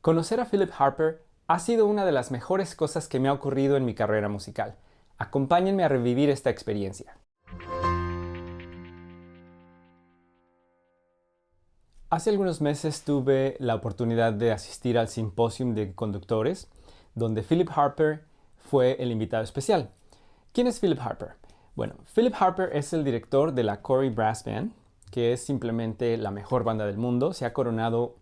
Conocer a Philip Harper ha sido una de las mejores cosas que me ha ocurrido en mi carrera musical. Acompáñenme a revivir esta experiencia. Hace algunos meses tuve la oportunidad de asistir al simposium de conductores, donde Philip Harper fue el invitado especial. ¿Quién es Philip Harper? Bueno, Philip Harper es el director de la Corey Brass Band, que es simplemente la mejor banda del mundo. Se ha coronado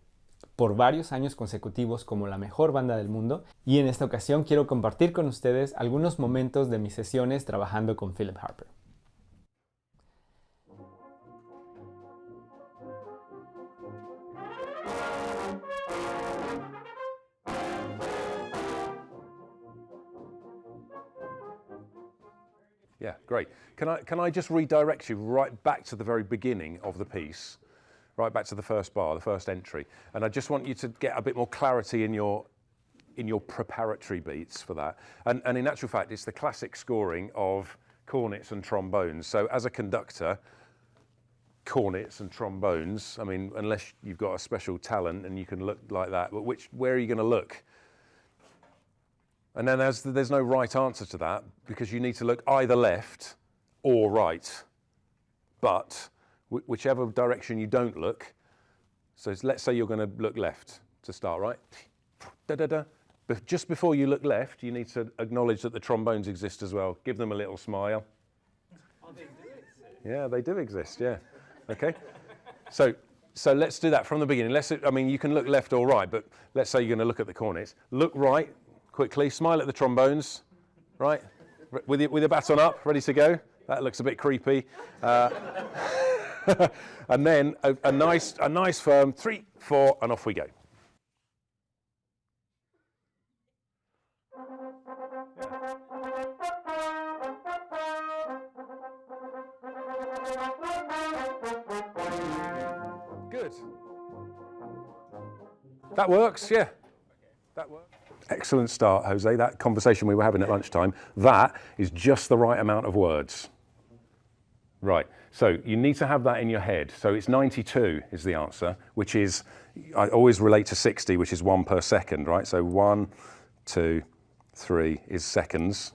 por varios años consecutivos como la mejor banda del mundo, y en esta ocasión quiero compartir con ustedes algunos momentos de mis sesiones trabajando con Philip Harper. Yeah, great. Can I just redirect you right back to the very beginning of the piece, right back to the first bar, the first entry, and I just want you to get a bit more clarity in your preparatory beats for that. And in actual fact, it's the classic scoring of cornets and trombones. So as a conductor, cornets and trombones, I mean, unless you've got a special talent and you can look like that, but where are you going to look? And then there's no right answer to that, because you need to look either left or right. But whichever direction you don't look, so let's say you're going to look left to start, right? Da-da-da. But just before you look left, you need to acknowledge that the trombones exist as well. Give them a little smile. Oh, they do exist. Yeah, they do exist, yeah. Okay. So let's do that from the beginning. I mean, you can look left or right, but let's say you're going to look at the cornets. Look right. Quickly, smile at the trombones, right? With your baton up, ready to go. That looks a bit creepy. And then a nice firm 3, 4, and off we go. Good. That works, yeah. That works. Excellent start, Jose. That conversation we were having at lunchtime, that is just the right amount of words. Right, so you need to have that in your head. So it's 92 is the answer, which is, I always relate to 60, which is 1 per second, right? So 1, 2, 3 is seconds,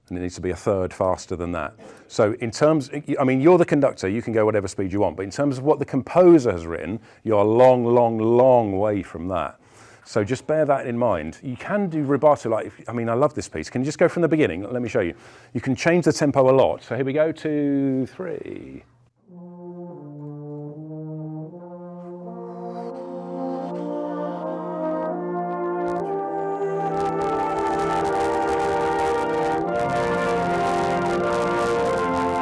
and it needs to be a third faster than that. So in terms, I mean, you're the conductor, you can go whatever speed you want, but in terms of what the composer has written, you're a long, long, long way from that. So just bear that in mind. You can do rubato, I mean, I love this piece. Can you just go from the beginning? Let me show you. You can change the tempo a lot. So here we go, 2, 3.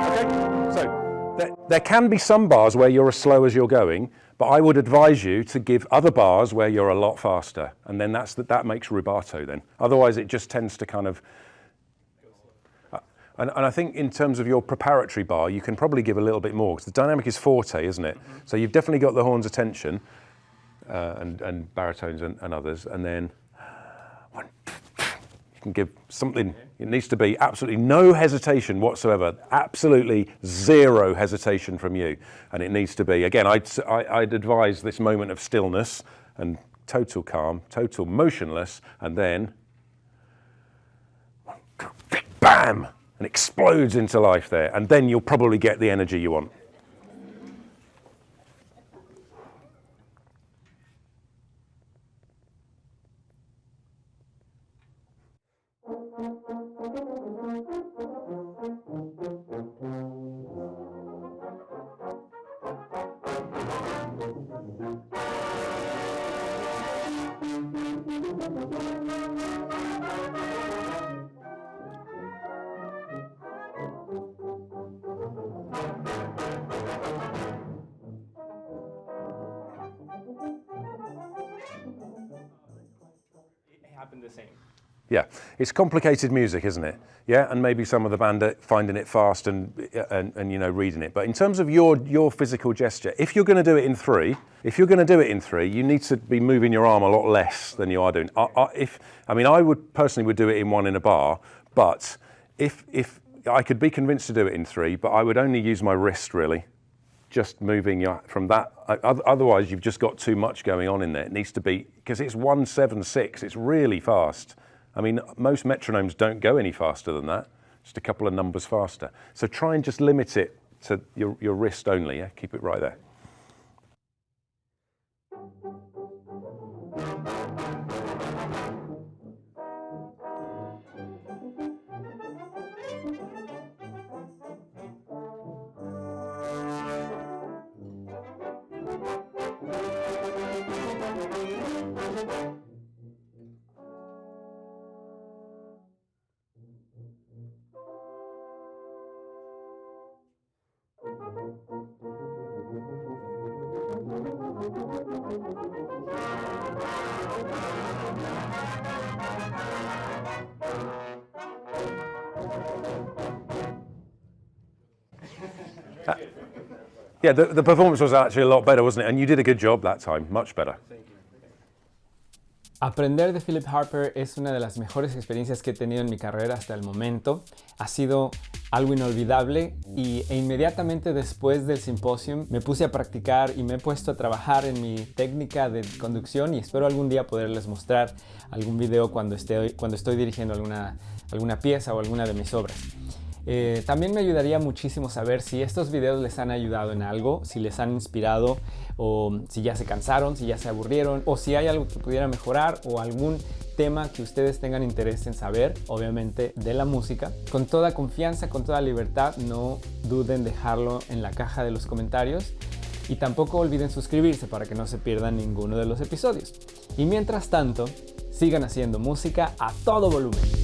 Okay, so there can be some bars where you're as slow as you're going, but I would advise you to give other bars where you're a lot faster, and then that makes rubato then. Otherwise it just tends to kind of... And I think in terms of your preparatory bar, you can probably give a little bit more, because the dynamic is forte, isn't it? Mm-hmm. So you've definitely got the horn's attention, and baritones and others, and then you can give something. It needs to be absolutely no hesitation whatsoever, absolutely zero hesitation from you. And it needs to be, again, I'd advise this moment of stillness and total calm, total motionless, and then bam, and explodes into life there. And then you'll probably get the energy you want. It happened the same. Yeah, it's complicated music, isn't it? Yeah, and maybe some of the band are finding it fast and you know, reading it. But in terms of your physical gesture, if you're going to do it in 3, you need to be moving your arm a lot less than you are doing. I would personally do it in 1 in a bar, but if I could be convinced to do it in 3, but I would only use my wrist really. just moving from that. Otherwise, you've just got too much going on in there. It needs to be, because it's 1/7/6, it's really fast. I mean, most metronomes don't go any faster than that, just a couple of numbers faster. So try and just limit it to your wrist only, yeah? Keep it right there. Yeah, the performance was actually a lot better, wasn't it? And you did a good job that time, much better. Aprender de Philip Harper es una de las mejores experiencias que he tenido en mi carrera hasta el momento. Ha sido algo inolvidable e inmediatamente después del simposio me puse a practicar y me he puesto a trabajar en mi técnica de conducción y espero algún día poderles mostrar algún video cuando estoy dirigiendo alguna pieza o alguna de mis obras. También me ayudaría muchísimo saber si estos videos les han ayudado en algo, si les han inspirado o si ya se cansaron, si ya se aburrieron o si hay algo que pudiera mejorar o algún tema que ustedes tengan interés en saber, obviamente de la música. Con toda confianza, con toda libertad, no duden en dejarlo en la caja de los comentarios y tampoco olviden suscribirse para que no se pierdan ninguno de los episodios. Y mientras tanto, sigan haciendo música a todo volumen.